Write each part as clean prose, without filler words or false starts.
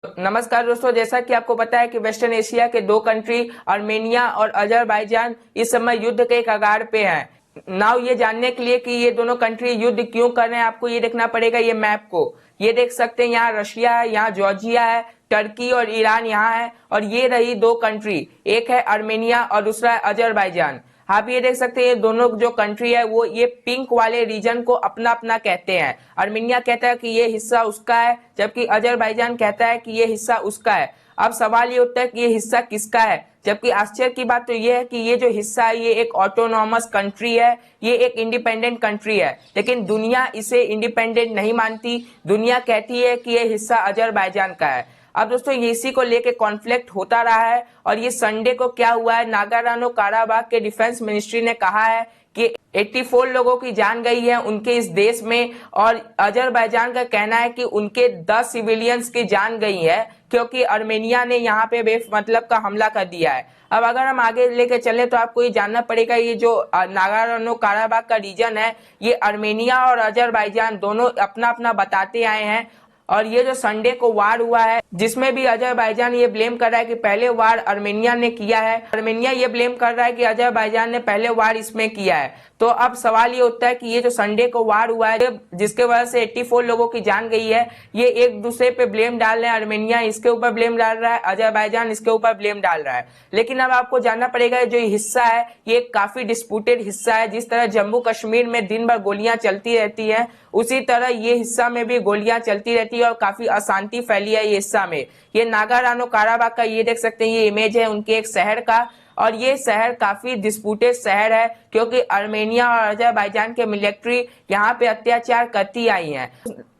नमस्कार दोस्तों, जैसा कि आपको पता है कि वेस्टर्न एशिया के दो कंट्री आर्मेनिया और अजरबैजान इस समय युद्ध के कगार पे हैं। नाउ ये जानने के लिए कि ये दोनों कंट्री युद्ध क्यों कर रहे हैं, आपको ये देखना पड़ेगा ये मैप को। ये देख सकते हैं, यहाँ रशिया है, यहाँ जॉर्जिया है, टर्की और ईरान यहाँ है, और ये रही दो कंट्री, एक है आर्मेनिया और दूसरा है अजरबैजान। आप ये देख सकते हैं, ये दोनों जो कंट्री है वो ये पिंक वाले रीजन को अपना अपना कहते हैं। आर्मेनिया कहता है कि ये हिस्सा उसका है, जबकि अजरबैजान कहता है कि ये हिस्सा उसका है। अब सवाल ये उठता है कि ये हिस्सा किसका है, जबकि आश्चर्य की बात तो ये है कि ये जो हिस्सा है ये एक ऑटोनॉमस कंट्री है, ये एक इंडिपेंडेंट कंट्री है, लेकिन दुनिया इसे इंडिपेंडेंट नहीं मानती। दुनिया कहती है कि ये हिस्सा अजरबैजान का है। अब दोस्तों ये इसी को लेके कॉन्फ्लिक्ट होता रहा है, और ये संडे को क्या हुआ है, नागारानो काराबाग के डिफेंस मिनिस्ट्री ने कहा है कि 84 लोगों की जान गई है उनके इस देश में, और अजरबैजान का कहना है कि उनके 10 सिविलियंस की जान गई है, क्योंकि आर्मेनिया ने यहाँ पे बेमतलब का हमला कर दिया है। अब अगर हम आगे लेके चले तो आपको ये जानना पड़ेगा, ये जो नागारानो काराबाग का रीजन है ये आर्मेनिया और अजरबैजान दोनों अपना अपना बताते आए हैं। और ये जो संडे को वार हुआ है, जिसमें भी अजरबैजान ये ब्लेम कर रहा है कि पहले वार आर्मेनिया ने किया है, आर्मेनिया ये ब्लेम कर रहा है कि अजरबैजान ने पहले वार इसमें किया है। तो अब सवाल ये उठता है कि ये जो संडे को वार हुआ है, जिसके वजह से 84 लोगों की जान गई है, ये एक दूसरे पे ब्लेम डाल रहे हैं। आर्मेनिया इसके ऊपर ब्लेम डाल रहा है, अजरबैजान इसके ऊपर ब्लेम डाल रहा है। लेकिन अब आपको जानना पड़ेगा, जो हिस्सा है ये काफी डिस्प्यूटेड हिस्सा है। जिस तरह जम्मू कश्मीर में दिन भर गोलियां चलती रहती है, उसी तरह ये हिस्सा में भी गोलियां चलती रहती है और काफी अशांति फैली है ये हिस्सा में। ये नागारानो काराबाग का ये देख सकते हैं, ये इमेज है उनके एक शहर का, और ये शहर काफी डिस्प्यूटेड शहर है, क्योंकि आर्मेनिया और अजरबैजान के मिलिट्री यहाँ पे अत्याचार करती आई है।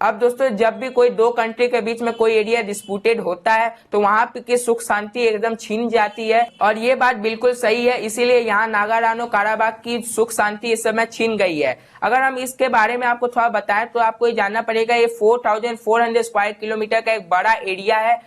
अब दोस्तों जब भी कोई दो कंट्री के बीच में कोई एरिया डिस्प्यूटेड होता है तो वहां पे की सुख शांति एकदम छीन जाती है, और ये बात बिल्कुल सही है। इसीलिए यहाँ नागारानो काराबाग की सुख शांति इस समय छीन गई है। अगर हम इसके बारे में आपको थोड़ा बताएं तो आपको ये जानना पड़ेगा, ये 4400 स्क्वायर किलोमीटर का एक बड़ा एरिया है,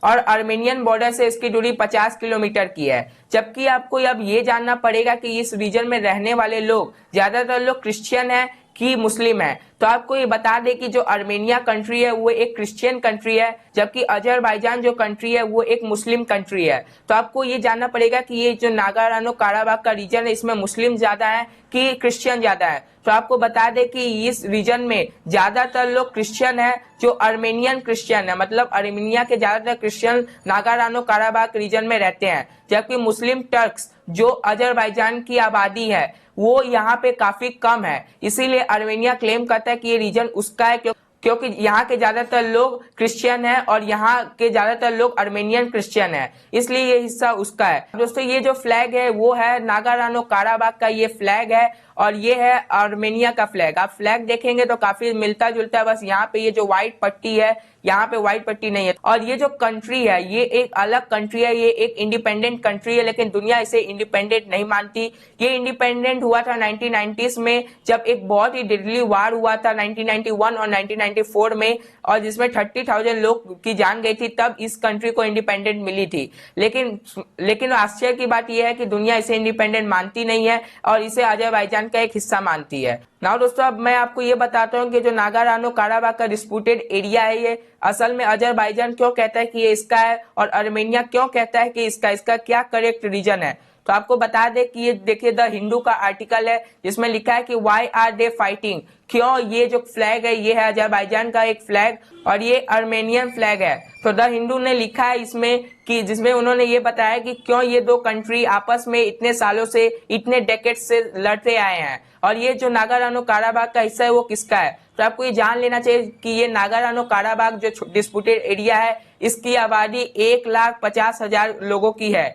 और आर्मेनियन बॉर्डर से इसकी दूरी 50 किलोमीटर की है। जबकि आपको अब ये जानना पड़ेगा कि इस रीजन में रहने वाले लोग ज्यादातर लोग क्रिश्चियन हैं कि मुस्लिम है। तो आपको ये बता दें कि जो आर्मेनिया कंट्री है वो एक क्रिश्चियन कंट्री है, जबकि अजरबैजान जो कंट्री है वो एक मुस्लिम कंट्री है। तो आपको ये जानना पड़ेगा कि ये जो नागारानो काराबाग का रीजन है इसमें मुस्लिम ज्यादा है कि क्रिश्चियन ज्यादा है। तो आपको बता दें कि इस रीजन में ज्यादातर लोग क्रिश्चियन है, जो आर्मेनियन क्रिश्चियन है, मतलब आर्मेनिया के ज्यादातर क्रिश्चियन नागारानो काराबाग रीजन में रहते हैं, जबकि मुस्लिम टर्क्स जो अजरबैजान की आबादी है वो यहाँ पे काफी कम है। इसीलिए आर्मेनिया क्लेम करता है कि ये रीजन उसका है, क्योंकि यहाँ के ज्यादातर लोग क्रिश्चियन हैं और यहाँ के ज्यादातर लोग आर्मेनियन क्रिश्चियन हैं, इसलिए ये हिस्सा उसका है। दोस्तों ये जो फ्लैग है वो है नागारानो काराबाग का ये फ्लैग है, और ये है आर्मेनिया का फ्लैग। आप फ्लैग देखेंगे तो काफी मिलता जुलता है, बस यहाँ पे ये जो व्हाइट पट्टी है यहाँ पे व्हाइट पट्टी नहीं है। और ये जो कंट्री है ये एक अलग कंट्री है, ये एक इंडिपेंडेंट कंट्री है, लेकिन दुनिया इसे इंडिपेंडेंट नहीं मानती। ये इंडिपेंडेंट हुआ था 1990s में, जब एक बहुत ही डेडली वार हुआ था 1991 और 1994 में, और जिसमें 30,000 लोग की जान गई थी, तब इस कंट्री को इंडिपेंडेंट मिली थी। लेकिन आश्चर्य की बात यह है कि दुनिया इसे इंडिपेंडेंट मानती नहीं है और इसे अजरबैजान का एक हिस्सा मानती है। नाउ दोस्तों अब मैं आपको ये बताता हूँ कि जो नागारानो काराबाग का डिस्प्यूटेड एरिया है ये असल में अजरबैजान क्यों कहता है कि ये इसका है, और आर्मेनिया क्यों कहता है कि इसका क्या करेक्ट रीजन है। तो आपको बता दें कि ये देखिए द हिंदू का आर्टिकल है, जिसमें लिखा है कि व्हाई आर दे फाइटिंग, क्यों ये जो फ्लैग है ये है अजरबैजान का एक फ्लैग और ये आर्मेनियन फ्लैग है। तो द हिंदू ने लिखा है इसमें कि जिसमें उन्होंने ये बताया कि क्यों ये दो कंट्री आपस में इतने सालों से, इतने डेकेड से लड़ते आए हैं, और ये जो नागारानो काराबाग का हिस्सा है वो किसका है। तो आपको ये जान लेना चाहिए कि ये नागारानो काराबाग जो डिस्प्यूटेड एरिया है इसकी आबादी 1,50,000 लोगों की है,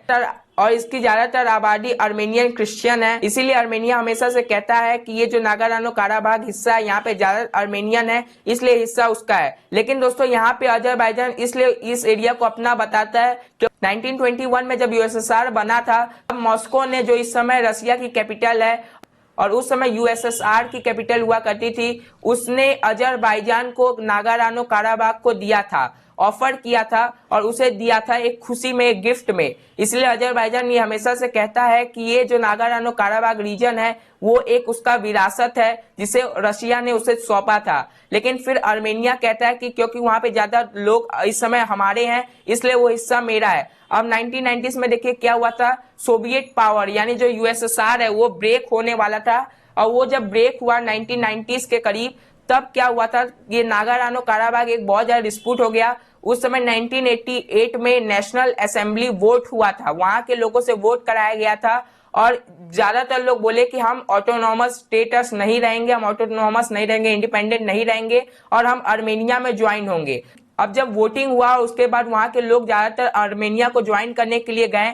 और इसकी ज्यादातर आबादी आर्मेनियन क्रिश्चियन है। इसीलिए आर्मेनिया हमेशा से कहता है कि ये जो नागारानो काराबाग हिस्सा है यहाँ पे ज्यादा आर्मेनियन है, इसलिए हिस्सा उसका है। लेकिन दोस्तों यहाँ पे अजरबैजान इसलिए इस एरिया को अपना बताता है कि 1921 में जब यूएसएसआर बना था, तब मॉस्को ने, जो इस समय रसिया की कैपिटल है और उस समय यूएसएसआर की कैपिटल हुआ करती थी, उसने अजरबैजान को नागारानो काराबाग को दिया था। ऑफर किया था और उसे दिया था एक खुशी में, एक गिफ्ट में। इसलिए अजरबैजान ये हमेशा से कहता है कि ये जो नागार्नो काराबाग रीजन है वो एक उसका विरासत है जिसे रशिया ने उसे सौंपा था। लेकिन फिर आर्मेनिया कहता है कि क्योंकि वहां पे ज्यादा लोग इस समय हमारे हैं इसलिए वो हिस्सा मेरा है। अब 1990s में देखिए क्या हुआ था, सोवियत पावर यानी जो यूएसएसआर है वो ब्रेक होने वाला था। और वो जब ब्रेक हुआ 1990s के करीब, तब क्या हुआ था, ये नागार्नो काराबाग एक बहुत ज्यादा डिस्प्यूट हो गया। उस समय 1988 में नेशनल असेंबली वोट हुआ था, वहां के लोगों से वोट कराया गया था और ज्यादातर लोग बोले कि हम ऑटोनॉमस स्टेटस नहीं रहेंगे, हम ऑटोनॉमस नहीं रहेंगे, इंडिपेंडेंट नहीं रहेंगे और हम आर्मेनिया में ज्वाइन होंगे। अब जब वोटिंग हुआ उसके बाद वहां के लोग ज्यादातर आर्मेनिया को ज्वाइन करने के लिए गए,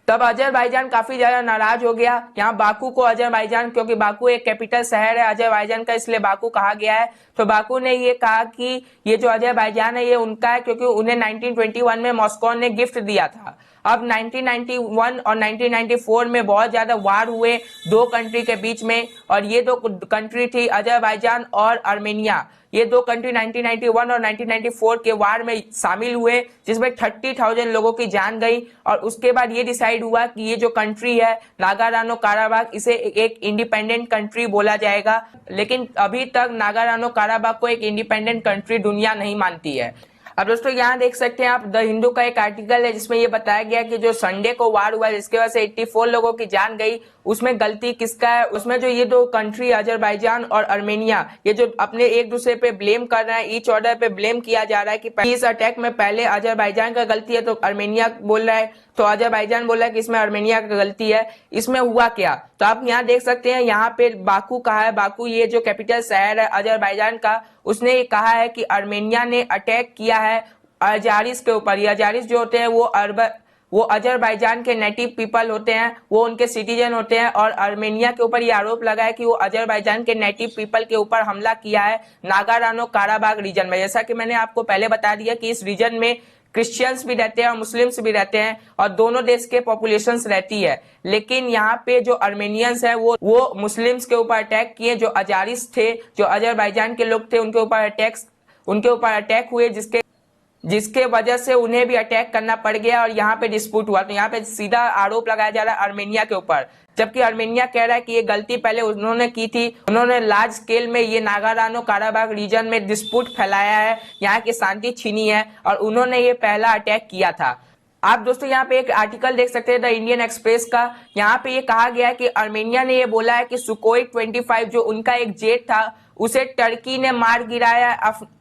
तब अजरबैजान काफी ज्यादा नाराज हो गया। यहाँ बाकू को अजरबैजान, क्योंकि बाकू एक कैपिटल शहर है अजरबैजान का, इसलिए बाकू कहा गया है। तो बाकू ने ये कहा कि ये जो अजरबैजान है ये उनका है, क्योंकि उन्हें 1921 में मॉस्को ने गिफ्ट दिया था। अब 1991 और 1994 में बहुत ज्यादा वार हुए दो कंट्री के बीच में, और ये दो कंट्री थी अजरबैजान और आर्मेनिया। ये दो कंट्री 1991 और 1994 के वार में शामिल हुए, जिसमें 30,000 लोगों की जान गई। और उसके बाद ये डिसाइड हुआ कि ये जो कंट्री है नागार्नो काराबाग, इसे एक इंडिपेंडेंट कंट्री बोला जाएगा। लेकिन अभी तक नागार्नो काराबाग को एक इंडिपेंडेंट कंट्री दुनिया नहीं मानती है। अब दोस्तों यहाँ देख सकते हैं आप, द हिंदू का एक आर्टिकल है जिसमें ये बताया गया कि जो संडे को वार हुआ जिसके वजह से 84 लोगों की जान गई, उसमें गलती किसका है। उसमें जो ये दो कंट्री अजरबैजान और आर्मेनिया, ये जो अपने एक दूसरे पे ब्लेम कर रहे हैं, ईच अदर पे ब्लेम किया जा रहा है कि इस अटैक में पहले अजरबैजान का गलती है तो आर्मेनिया बोल रहा है, तो अजरबैजान बोल रहा है कि इसमें आर्मेनिया का गलती है। इसमें हुआ क्या, तो आप यहाँ देख सकते हैं, यहाँ पे बाकू कहा है, बाकू ये जो कैपिटल शहर है अजरबैजान का, उसने ये कहा है कि आर्मेनिया ने अटैक किया है अजारिस के ऊपर। ये अजारिस जो होते हैं वो अजरबैजान के नेटिव पीपल होते हैं, वो उनके सिटीजन होते हैं। और आर्मेनिया के ऊपर ये आरोप लगा है कि वो अजरबैजान के नेटिव पीपल के ऊपर हमला किया है नागार्नो काराबाग रीजन में। जैसा कि मैंने आपको पहले बता दिया कि इस रीजन में क्रिश्चियंस भी रहते हैं और मुस्लिम्स भी रहते हैं और दोनों देश के पॉपुलेशंस रहती है। लेकिन यहाँ पे जो आर्मेनियंस है वो मुस्लिम्स के ऊपर अटैक किए, जो अजारिस थे, जो अजरबैजान के लोग थे, उनके ऊपर अटैक हुए, जिसके वजह से उन्हें भी अटैक करना पड़ गया और यहाँ पे डिस्प्यूट हुआ। तो यहाँ पे सीधा आरोप लगाया जा रहा है आर्मेनिया के ऊपर, जबकि आर्मेनिया कह रहा है कि ये गलती पहले उन्होंने की थी, उन्होंने लार्ज स्केल में ये नागार्नो काराबाग रीजन में डिस्प्यूट फैलाया है, यहाँ की शांति छीनी है और उन्होंने ये पहला अटैक किया था। आप दोस्तों यहाँ पे एक आर्टिकल देख सकते हैं द इंडियन एक्सप्रेस का, यहाँ पे ये कहा गया है कि आर्मेनिया ने ये बोला है कि सुकोई 25 जो उनका एक जेट था उसे टर्की ने मार गिराया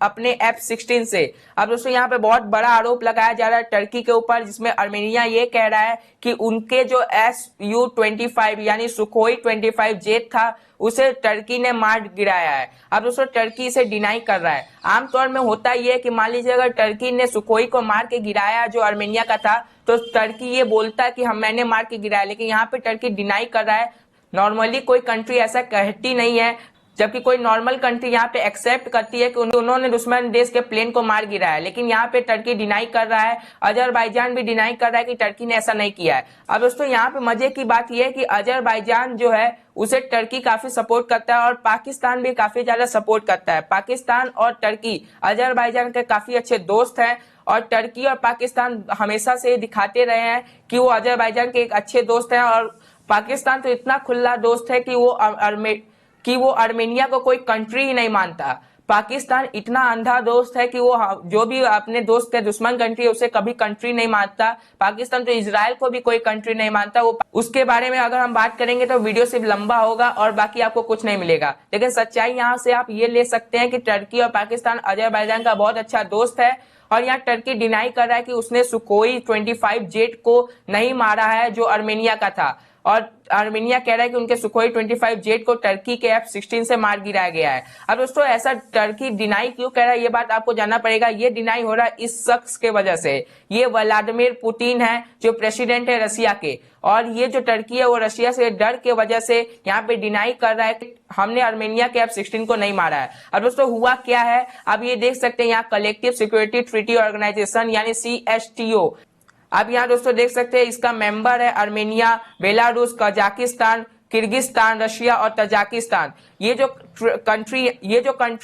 अपने F-16 से। अब दोस्तों यहाँ पे बहुत बड़ा आरोप लगाया जा रहा है टर्की के ऊपर, जिसमें आर्मेनिया ये कह रहा है कि उनके जो Su-25 यानी सुखोई 25 जेट था उसे टर्की ने मार गिराया है। अब दोस्तों टर्की इसे डिनाई कर रहा है। आमतौर में होता ये है कि मान लीजिए अगर टर्की ने सुखोई को मार के गिराया जो आर्मेनिया का था, तो टर्की ये बोलता है कि मैंने मार के गिराया, लेकिन यहाँ पे टर्की डिनाई कर रहा है। नॉर्मली कोई कंट्री ऐसा कहती नहीं है, जबकि कोई नॉर्मल कंट्री यहाँ पे एक्सेप्ट करती है कि उन्होंने दुश्मन देश के प्लेन को मार गिराया है। लेकिन यहाँ पे टर्की डिनाई कर रहा है, अजरबैजान भी डिनाई कर रहा है कि टर्की ने ऐसा नहीं किया है। अब दोस्तों यहाँ पे मजे की बात यह है कि अजरबैजान जो है उसे टर्की काफी सपोर्ट करता है और पाकिस्तान भी काफी ज्यादा सपोर्ट करता है। पाकिस्तान और टर्की अजरबैजान के काफी अच्छे दोस्त हैं और टर्की और पाकिस्तान हमेशा से दिखाते रहे हैं कि वो अजरबैजान के एक अच्छे दोस्त हैं। और पाकिस्तान तो इतना खुला दोस्त है कि वो आर्मेनिया को कोई कंट्री ही नहीं मानता। पाकिस्तान इतना अंधा दोस्त है कि वो जो भी अपने दोस्त के दुश्मन कंट्री है उसे कभी कंट्री नहीं मानता। पाकिस्तान तो इजराइल को भी कोई कंट्री नहीं मानता। वो उसके बारे में अगर हम बात करेंगे तो वीडियो सिर्फ लंबा होगा और बाकी आपको कुछ नहीं मिलेगा। लेकिन सच्चाई यहाँ से आप ये ले सकते हैं कि टर्की और पाकिस्तान अजरबैजान का बहुत अच्छा दोस्त है। और यहाँ टर्की डिनाई कर रहा है कि उसने सुकोई 25 जेट को नहीं मारा है जो आर्मेनिया का था, और आर्मेनिया कह रहा है कि उनके सुखोई 25 जेट को टर्की के F-16 से मार गिराया गया है। अब दोस्तों ऐसा टर्की डिनाई क्यों कह रहा है ये बात आपको जानना पड़ेगा। ये डिनाई हो रहा है इस शख्स के वजह से। ये व्लादिमीर पुतिन है जो प्रेसिडेंट है रशिया के, और ये जो टर्की है वो रशिया से डर के वजह से यहाँ पे डिनाई कर रहा है कि हमने आर्मेनिया के F-16 को नहीं मारा है। अब दोस्तों हुआ क्या है, अब ये देख सकते हैं यहाँ कलेक्टिव सिक्योरिटी ट्रीटी ऑर्गेनाइजेशन यानी CSTO। अब यहाँ दोस्तों देख सकते हैं इसका मेंबर है Armenia, Belarus, Kazakhstan, Kyrgyzstan, Russia और तजाकिस्तान। ये जो कंट्री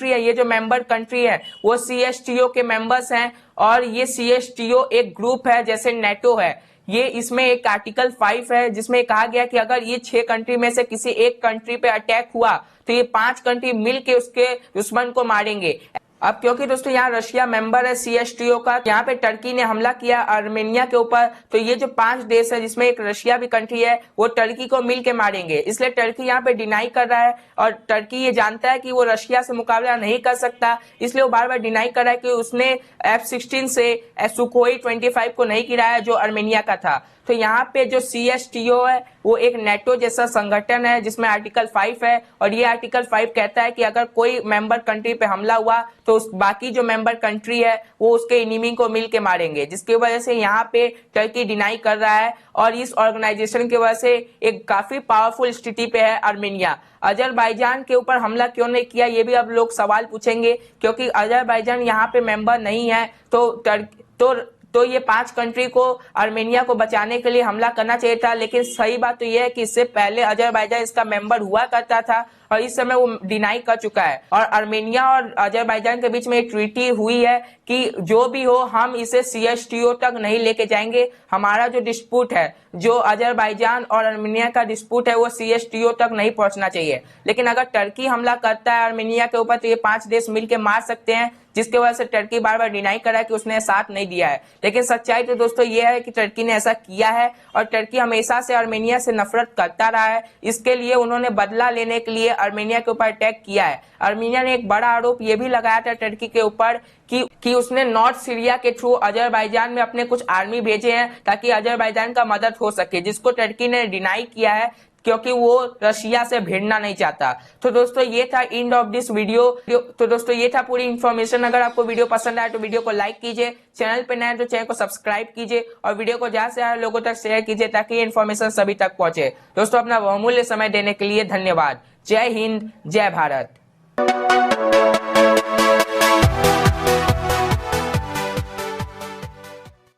है, ये जो मेंबर कंट्री है वो CSTO के मेंबर्स हैं और ये CSTO एक ग्रुप है जैसे नेटो है। ये इसमें एक आर्टिकल 5 है जिसमें कहा गया कि अगर ये 6 कंट्री में से किसी एक कंट्री पे अटैक हुआ तो ये 5 कंट्री मिलके उसके दुश्मन को मारेंगे। अब क्योंकि दोस्तों यहाँ रशिया मेंबर है CSTO का, यहाँ पे टर्की ने हमला किया आर्मेनिया के ऊपर, तो ये जो 5 देश है जिसमें एक रशिया भी कंट्री है वो टर्की को मिल के मारेंगे। इसलिए टर्की यहाँ पे डिनाई कर रहा है और टर्की ये जानता है कि वो रशिया से मुकाबला नहीं कर सकता, इसलिए वो बार बार डिनाई कर रहा है कि उसने F-16 से सुखोई 25 को नहीं गिराया जो आर्मेनिया का था। तो यहाँ पे जो CSTO है वो एक नेटो जैसा संगठन है जिसमें आर्टिकल 5 है और ये आर्टिकल 5 कहता है कि अगर कोई मेंबर कंट्री पे हमला हुआ तो उस बाकी जो मेंबर कंट्री है वो उसके एनिमी को मिल के मारेंगे, जिसकी वजह से यहाँ पे टर्की डिनाई कर रहा है और इस ऑर्गेनाइजेशन की वजह से एक काफी पावरफुल स्थिति पे है आर्मेनिया। अजरबैजान के ऊपर हमला क्यों नहीं किया ये भी अब लोग सवाल पूछेंगे, क्योंकि अजरबैजान यहाँ पे मेंबर नहीं है तो ये 5 कंट्री को आर्मेनिया को बचाने के लिए हमला करना चाहिए था। लेकिन सही बात तो ये है कि इससे पहले अजरबैजान इसका मेंबर हुआ करता था और इस समय वो डिनाई कर चुका है और आर्मेनिया और अजरबैजान के बीच में एक ट्रीटी हुई है कि जो भी हो हम इसे CSTO तक नहीं लेके जाएंगे। हमारा जो डिस्प्यूट है, जो अजरबैजान और आर्मेनिया का डिस्प्यूट है वो CSTO तक नहीं पहुंचना चाहिए। लेकिन अगर टर्की हमला करता है आर्मेनिया के ऊपर तो ये 5 देश मिलकर मार सकते हैं, जिसके वजह से टर्की बार बार डिनाई कर रहा है कि उसने साथ नहीं दिया है। लेकिन सच्चाई तो दोस्तों ये है कि टर्की ने ऐसा किया है और टर्की हमेशा से आर्मेनिया से नफरत करता रहा है। इसके लिए उन्होंने बदला लेने के लिए आर्मेनिया के ऊपर अटैक किया है। आर्मेनिया ने एक बड़ा आरोप ये भी लगाया था टर्की के ऊपर कि उसने नॉर्थ सीरिया के थ्रू अजरबैजान में अपने कुछ आर्मी भेजे हैं ताकि अजरबैजान का मदद हो सके, जिसको टर्की ने डिनाई किया है क्योंकि वो रशिया से भिड़ना नहीं चाहता। तो दोस्तों ये था एंड ऑफ दिस वीडियो। तो दोस्तों ये था पूरी इन्फॉर्मेशन। अगर आपको वीडियो पसंद आए तो वीडियो को लाइक कीजिए, चैनल पे नए तो चैनल को सब्सक्राइब कीजिए और वीडियो को ज्यादा से ज्यादा लोगों तक शेयर कीजिए ताकि ये इन्फॉर्मेशन सभी तक पहुंचे। दोस्तों अपना बहुमूल्य समय देने के लिए धन्यवाद। जय हिंद, जय भारत।